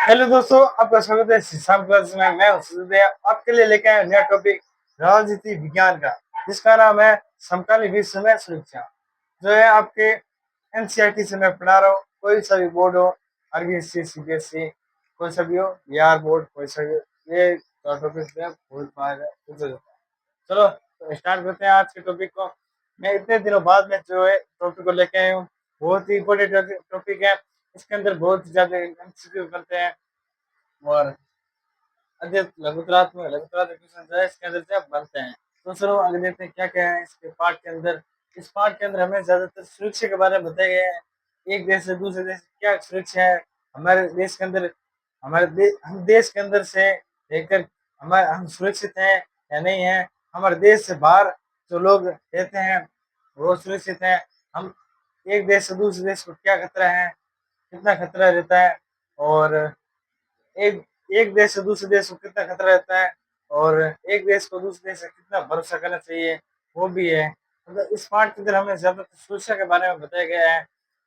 Hello दोस्तों, आपका स्वागत है शाम क्लास में। मैं हूं सुखदेव, आपके लिए लेके आया नया टॉपिक राजनीति विज्ञान का, जिसका नाम है समकालीन विश्व में सुरक्षा। जो है आपके एनसीईआरटी से मैं पढ़ा रहा हूँ। कोई सा भी बोर्ड हो, आरबीएससी, सीबीएसई, कोई सा भी हो, बिहार बोर्ड, कोई सा भी हो, ये टॉपिक से बहुत बार पूछा जाता है। चलो तो स्टार्ट करते हैं आज के टॉपिक को। मैं इतने दिनों बाद में जो है टॉपिक को लेके आया हूँ। बहुत ही इंपॉर्टेंट टॉपिक है। इसके अंदर बहुत ज्यादा एमसीक्यू करते हैं और अधिक लघुतरात्मक क्वेश्चन जो है इसके अंदर से आप बनते हैं। तो चलो आगे देखते हैं क्या क्या है इसके पार्ट के अंदर। इस पार्ट के अंदर हमें ज्यादातर सुरक्षा के बारे में बताया गया है। एक देश से दूसरे देश क्या सुरक्षा है, हमारे देश के अंदर, हम देश के अंदर से लेकर हमारे हम सुरक्षित हैं या नहीं है, हमारे देश से बाहर जो लोग रहते हैं वो सुरक्षित हैं, हम एक देश से दूसरे देश को क्या खतरा है, कितना खतरा रहता है, और एक एक देश से दूसरे देश को कितना खतरा रहता है, और एक देश को दूसरे देश से कितना भरोसा करना चाहिए, वो भी है। मतलब इस पार्ट के अंदर हमें ज्यादातर सुरक्षा के बारे में बताया गया है।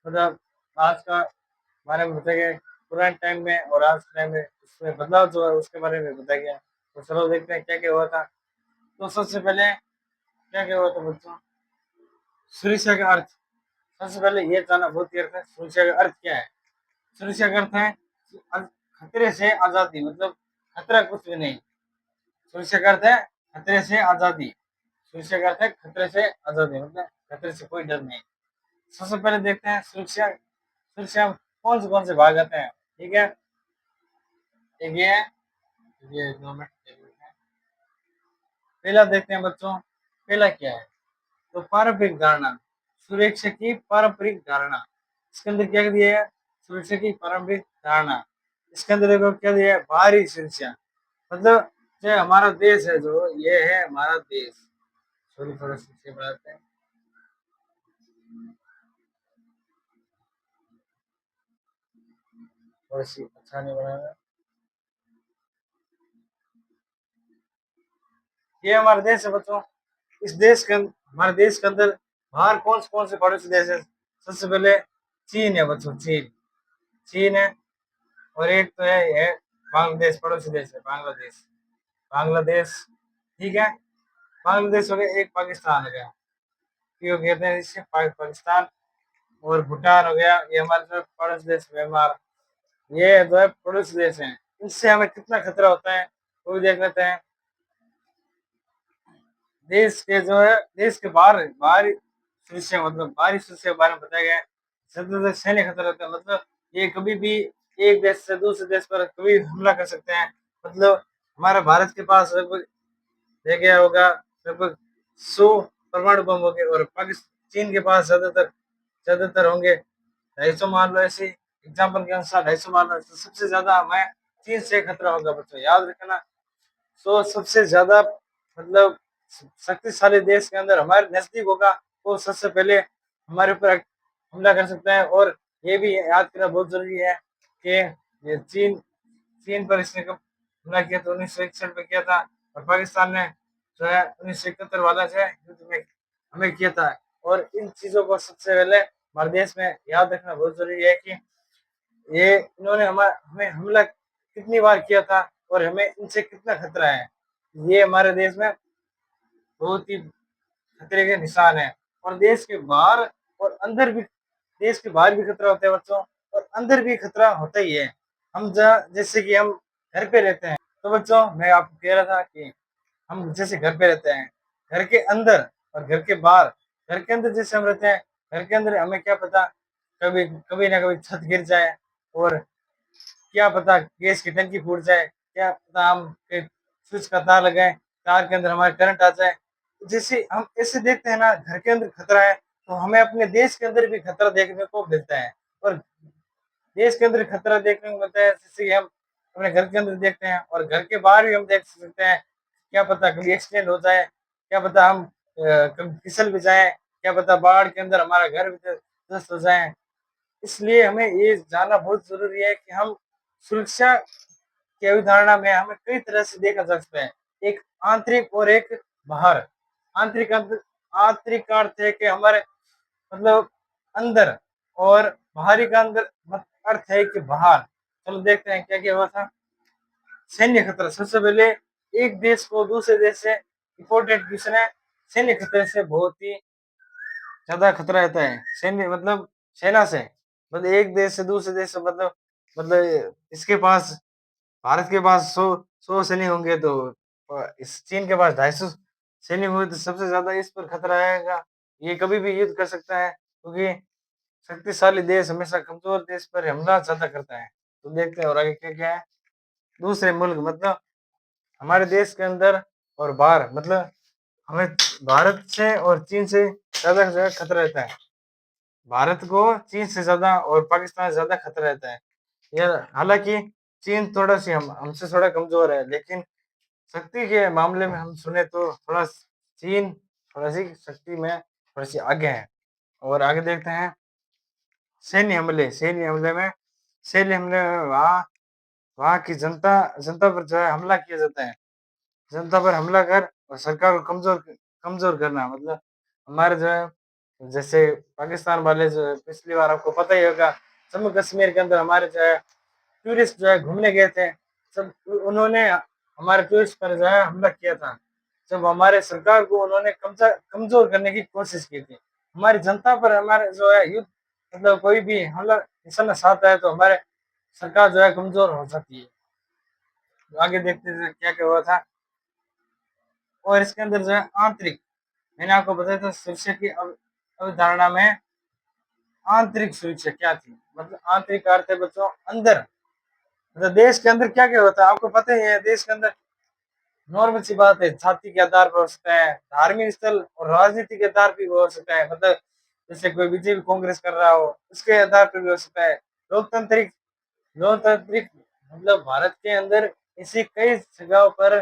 मतलब आज का बारे में बताया गया है, पुराने टाइम में और आज के टाइम में उसमें बदलाव जो है उसके बारे में बताया गया है। तो चलो देखते हैं क्या क्या हुआ था। तो सबसे पहले क्या क्या हुआ था बच्चों, सुरक्षा का अर्थ। सबसे पहले ये जानना बहुत ही अर्थ है, सुरक्षा का अर्थ क्या है। सुरक्षा का अर्थ है खतरे से आजादी, मतलब खतरा कुछ भी नहीं। सुरक्षा का अर्थ है खतरे से आजादी। सुरक्षा का अर्थ है खतरे से आजादी, मतलब खतरे से कोई डर नहीं। सबसे पहले देखते हैं सुरक्षा, सुरक्षा में कौन से भाग आते हैं। ठीक है, एक ये 2 मिनट पहला देखते हैं बच्चों। पहला क्या है, तो पारंपरिक धारणा, सुरक्षा की पारंपरिक धारणा। इसके अंदर क्या दिया है, सुरक्षा की पारंपरिक धारणा। इसके अंदर देखो क्या दिया है, बाहरी सुरक्षा, मतलब जो हमारा देश है, जो ये है हमारा देश। सॉरी थोड़ा सा बढ़ाते हैं। थोड़ा सी अच्छा नहीं बनाया। ये हमारा देश है बच्चों। इस देश के हमारे देश के अंदर बाहर कौन से पड़ोसी देश है। सबसे पहले चीन है बच्चों, चीन। चीन है, और एक तो है ये बांग्लादेश, पड़ोसी देश है बांग्लादेश। बांग्लादेश, ठीक है। बांग्लादेश हो गया, एक पाकिस्तान हो गया, क्यों कहते हैं इससे पाकिस्तान। और भूटान हो गया, ये हमारे जो पड़ोसी देश म्यांमार, ये जो है पड़ोसी देश हैं। इनसे हमें कितना खतरा होता है वो भी देख लेते हैं। देश के जो है, देश के बाहर बाहरी सुरक्षा, मतलब बाहरी सुरक्षा के बारे में बताया गया है। सबसे सैन्य खतरा होता है, मतलब ये कभी भी एक देश से दूसरे देश पर कभी हमला कर सकते हैं। मतलब हमारा भारत के पास लगभग रह गया होगा लगभग 100 परमाणु बम हो गए, और पाकिस्तान चीन के पास ज्यादातर होंगे 250, मान लो ऐसे एग्जाम्पल के अनुसार 250 मान लो। तो सबसे ज्यादा हमें चीन से खतरा होगा बच्चों, याद रखना। तो सबसे ज्यादा मतलब शक्तिशाली देश के अंदर हमारे नजदीक होगा, वो सबसे पहले हमारे ऊपर हमला कर सकता है। और ये भी याद करना बहुत जरूरी है कि ये चीन पर इसने कब हमला किया, तो 1961 में किया था। और पाकिस्तान ने जो है 1971 वाला जो है युद्ध में हमें किया था। और इन चीजों को सबसे पहले हमारे देश में याद रखना बहुत जरूरी है कि ये इन्होंने हमें हमला कितनी बार किया था, और हमें इनसे कितना खतरा है। ये हमारे देश में बहुत ही खतरे के निशान है। और देश के बाहर और अंदर भी, देश के बाहर भी खतरा होता है बच्चों, और अंदर भी खतरा होता ही है। हम जैसे कि हम घर पे रहते हैं, तो बच्चों मैं आपको कह रहा था कि हम जैसे घर पे रहते हैं, घर के अंदर और घर के बाहर। घर के अंदर जैसे हम रहते हैं, घर के अंदर हमें क्या पता, कभी कभी ना कभी छत गिर जाए, और क्या पता गैस की टंकी फूट जाए, क्या पता हम स्विच का तार लगाएं, तार के अंदर हमारे करंट आ जाए। जैसे हम ऐसे देखते हैं ना, घर के अंदर खतरा है, तो हमें अपने देश के अंदर भी खतरा देखने को मिलता है। और देश के अंदर खतरा देखने को मिलता है, जैसे कि हम अपने घर के अंदर देखते हैं, और घर के बाहर भी हम देख सकते हैं। क्या पता कभी एक्सीडेंट हो जाए, क्या पता हम कभी फिसल भी जाए, क्या पता बाढ़ के अंदर हमारा घर भी ध्वस्त हो जाए। इसलिए हमें ये जानना बहुत जरूरी है कि हम सुरक्षा की अवधारणा में हमें कई तरह से देखा जा सकता है, एक आंतरिक और एक बाहर। आंतरिक आंतरिक का अर्थ है कि हमारे मतलब अंदर, और बाहरी का अंदर अर्थ है कि बाहर। चलो देखते हैं क्या क्या हुआ था। सैन्य खतरा, सबसे पहले एक देश को दूसरे देश से इम्पोर्टेंट क्वेश्चन है। सैन्य खतरे से बहुत ही ज्यादा खतरा रहता है। सैन्य मतलब सेना से, मतलब एक देश से दूसरे देश से, मतलब इसके पास, भारत के पास 100 सैनिक होंगे तो इस चीन के पास 250 सैनिक होंगे, तो सबसे ज्यादा इस पर खतरा आएगा। ये कभी भी युद्ध कर सकता है, क्योंकि शक्तिशाली देश हमेशा कमजोर देश पर हमला ज्यादा करता है। तो देखते हैं और आगे क्या क्या है। दूसरे मुल्क, मतलब हमारे देश के अंदर और बाहर, मतलब हमें भारत से और चीन से ज्यादा से ज्यादा खतरा रहता है। भारत को चीन से ज्यादा और पाकिस्तान से ज्यादा खतरा रहता है। यह हालांकि चीन थोड़ा सी हमसे थोड़ा कमजोर है, लेकिन शक्ति के मामले में हम सुने तो थोड़ा चीन थोड़ा सी शक्ति में थोड़ी सी आगे है। और आगे देखते हैं। सैन्य हमले में वहाँ वहाँ की जनता जनता पर जो है हमला किया जाता है। जनता पर हमला कर और सरकार को कमजोर कमजोर करना, मतलब हमारे जो है, जैसे पाकिस्तान वाले जो है, पिछली बार आपको पता ही होगा, जम्मू कश्मीर के अंदर हमारे जो है टूरिस्ट जो है घूमने गए थे, सब उन्होंने हमारे टूरिस्ट पर जो है हमला किया था। जब हमारे सरकार को उन्होंने कमजोर करने की कोशिश की थी। हमारी जनता पर हमारे जो है युद्ध, मतलब कोई भी हमला निशाना साधता है तो हमारे सरकार जो है कमजोर हो जाती है। तो आगे देखते हैं क्या क्या हुआ था। और इसके अंदर जो है आंतरिक, मैंने आपको बताया था सुरक्षा की अवधारणा में आंतरिक सुरक्षा क्या थी, मतलब आंतरिक अर्थ है बच्चों अंदर, मतलब देश के अंदर क्या क्या होता है आपको पता ही है। देश के अंदर नॉर्मल सी बात है, जाति के आधार पर हो सकता है, धार्मिक स्थल और राजनीति के आधार पर भी हो सकता है, मतलब जैसे कोई बीजेपी कांग्रेस कर रहा हो उसके आधार पर भी हो सकता है। लोकतांत्रिक लोकतांत्रिक मतलब भारत के अंदर ऐसी कई जगहों पर,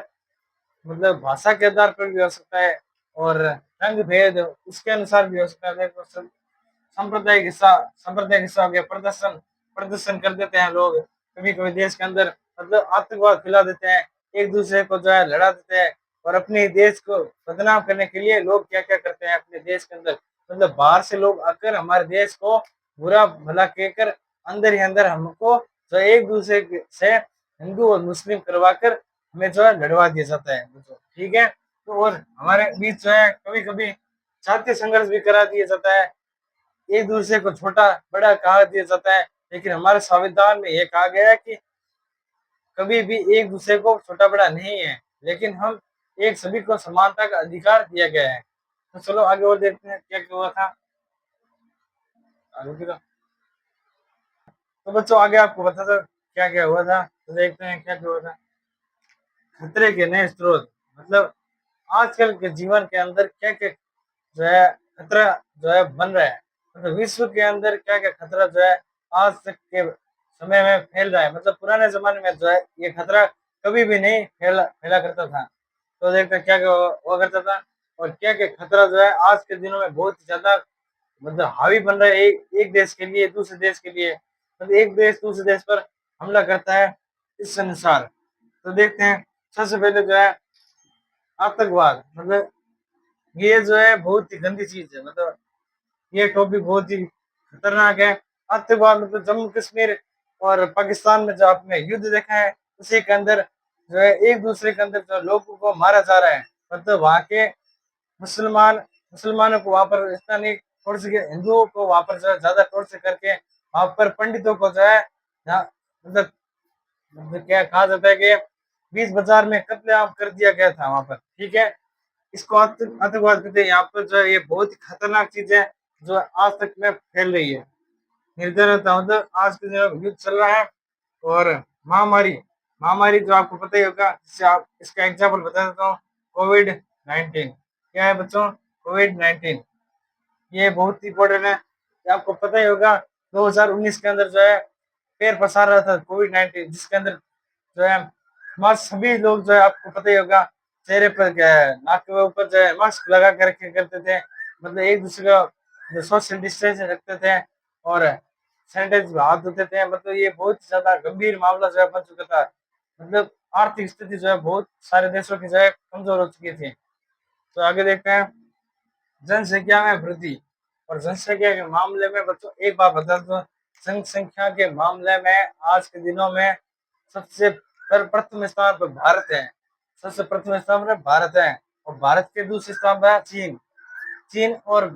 मतलब भाषा के आधार पर भी हो सकता है, और रंग भेद उसके अनुसार भी हो सकता है। देखो सांप्रदायिक हिस्सा हो गया, प्रदर्शन प्रदर्शन कर देते हैं लोग कभी कभी देश के अंदर, मतलब आतंकवाद फैला देते हैं, एक दूसरे को जो है लड़ा देते हैं। और अपने देश को बदनाम करने के लिए लोग क्या क्या करते हैं अपने देश के अंदर, मतलब बाहर से लोग आकर हमारे देश को बुरा भला कहकर अंदर ही अंदर हमको जो एक दूसरे से हिंदू और मुस्लिम करवाकर हमें जो है लड़वा दिया जाता है। ठीक है, तो और हमारे बीच जो है कभी कभी जातीय संघर्ष भी करा दिया जाता है, एक दूसरे को छोटा बड़ा कहा दिया जाता है। लेकिन हमारे संविधान में यह कहा गया है कि कभी भी एक दूसरे को छोटा बड़ा नहीं है, लेकिन हम एक सभी को समानता का अधिकार दिया गया है। तो चलो आगे और देखते हैं क्या क्या हुआ था। आगे की तो बच्चों आगे आपको बता दो क्या क्या हुआ था, तो देखते हैं क्या क्या हुआ था। खतरे के नए स्रोत, मतलब आजकल के जीवन के अंदर क्या क्या जो है खतरा जो है बन रहा है, मतलब विश्व के अंदर क्या क्या खतरा जो है आज तक के समय में फैल रहा है। मतलब पुराने जमाने में जो है ये खतरा कभी भी नहीं फैला फैला करता था। तो देखते हैं क्या क्या हुआ करता था, और क्या क्या खतरा जो है आज के दिनों में बहुत ज्यादा मतलब हावी बन रहा है, एक देश के लिए दूसरे देश के लिए, मतलब एक देश दूसरे देश पर हमला करता है इस अनुसार। तो देखते हैं सबसे पहले जो है आतंकवाद, मतलब ये जो है बहुत ही गंदी चीज है, मतलब ये टॉपिक बहुत ही खतरनाक है। आतंकवाद मतलब जम्मू कश्मीर और पाकिस्तान में जो आपने युद्ध देखा है उसी के अंदर जो है एक दूसरे के अंदर जो लोगों को मारा जा रहा है, मतलब वहाँ के मुसलमान मुसलमानों को वहां पर इतना नहीं टॉर्चर किया, हिंदुओं को वहां पर जो है ज्यादा टॉर्चर करके वहां पर पंडितों को जो है मतलब क्या कहा जाता है कि बीच बाजार में कत्लेआम कर दिया गया था वहां पर। ठीक है, इसको आतंकवाद कहते हैं। यहाँ पर जो है ये बहुत ही खतरनाक चीज है जो आज तक में फैल रही है। निर्धनता, मतलब आज के जो युद्ध चल रहा है, और महामारी महामारी जो आपको पता ही होगा, जिससे आप इसका एग्जाम्पल बता देता हूँ। कोविड 19 क्या है बच्चों, कोविड 19 ये बहुत ही इंपॉर्टेंट है, ये आपको पता ही होगा। 2019 के अंदर जो है पैर पसार रहा था कोविड 19, जिसके अंदर जो है मास्क सभी लोग जो है आपको पता ही होगा चेहरे पर क्या है नाक के ऊपर जो है मास्क लगा कर रखे करते थे, मतलब एक दूसरे का जो सोशल डिस्टेंस रखते थे और सैनिटाइज हाथ धोते थे। मतलब ये बहुत ज्यादा गंभीर मामला जो है बन चुका था, मतलब आर्थिक स्थिति जो है बहुत सारे देशों की जो है कमजोर हो चुकी थी। तो आगे देखते हैं जनसंख्या में वृद्धि, और जनसंख्या के मामले में बच्चों एक बात बता दो, जनसंख्या के मामले में आज के दिनों में सबसे प्रथम स्थान पर भारत है। सबसे प्रथम स्थान पर भारत है और भारत के दूसरे स्थान पर चीन। चीन और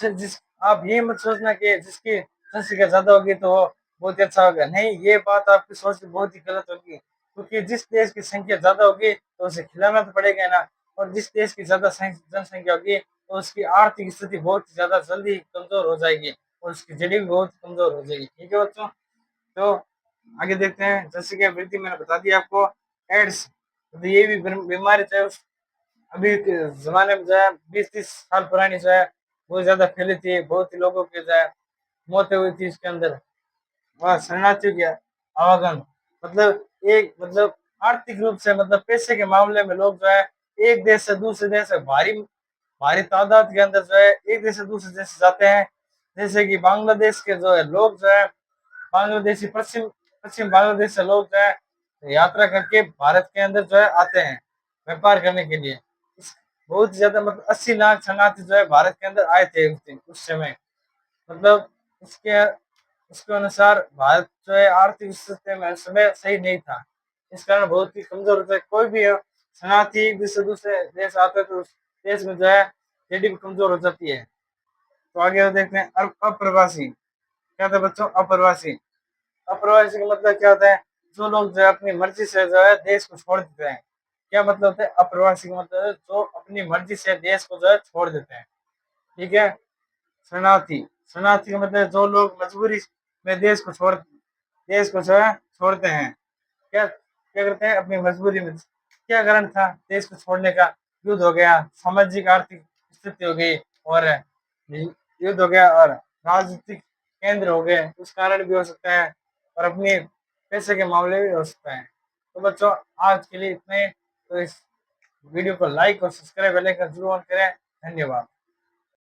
जिस आप ये मत सोचना कि जिसकी जनसंख्या ज्यादा होगी तो वो बहुत ही अच्छा होगा, नहीं, ये बात आपकी सोच बहुत ही गलत होगी, क्योंकि जिस देश की संख्या ज्यादा होगी तो उसे खिलाना तो पड़ेगा ना, और जिस देश की ज्यादा जनसंख्या होगी तो उसकी आर्थिक स्थिति बहुत ही ज्यादा जल्दी कमजोर हो जाएगी और उसकी जड़ी भी बहुत कमजोर हो जाएगी। ठीक है बच्चों, तो आगे देखते हैं। जैसे कि वृद्धि मैंने बता दिया आपको, एड्स, तो ये भी बीमारी जो है अभी के जमाने में जो है 20-30 साल पुरानी जो है बहुत ज्यादा फैली थी, बहुत ही लोगों की जो है मौतें हुई थी इसके अंदर। वह शरणार्थियों की आवागमन, मतलब एक मतलब आर्थिक रूप से, मतलब पैसे के मामले में लोग जो है एक देश से दूसरे देश से भारी भारी तादाद के अंदर जो है एक देश से दूसरे देश जाते हैं। जैसे कि बांग्लादेश के जो है लोग जो है बांग्लादेशी पश्चिम पश्चिम बांग्लादेश से लोग जो है यात्रा करके भारत के अंदर जो है आते हैं व्यापार करने के लिए। बहुत ज्यादा मतलब 80 लाख शरणार्थी जो है भारत के अंदर आए थे उस समय। मतलब इसके इसके अनुसार भारत जो है आर्थिक स्थिति में उस समय सही नहीं था, इस कारण बहुत ही कमजोर होता है। कोई भी शरणार्थी एक देश से दूसरे देश आता है तो उस देश में जो है जीडीपी कमजोर हो जाती है। तो आगे देखते हैं अप्रवासी। क्या था बच्चों? अप्रवासी। अप्रवासी का मतलब क्या होता है? जो लोग जो है अपनी मर्जी से जो है देश को छोड़ देते हैं। क्या मतलब होता है अप्रवासी का? मतलब है जो अपनी मर्जी से देश को जो है छोड़ देते हैं। ठीक है। शरणार्थी, शरणार्थी का मतलब जो लोग मजबूरी में देश को जो है छोड़ते हैं। क्या क्या करते हैं अपनी मजबूरी में? क्या कारण था देश को छोड़ने का? युद्ध हो गया, सामाजिक आर्थिक स्थिति हो गई, और युद्ध हो गया, और राजनीतिक केंद्र हो गए, उस कारण भी हो सकता है, और अपने पैसे के मामले भी हो सकता है। तो बच्चों, आज के लिए इतने। तो इस वीडियो को लाइक और सब्सक्राइब जरूर करें। धन्यवाद।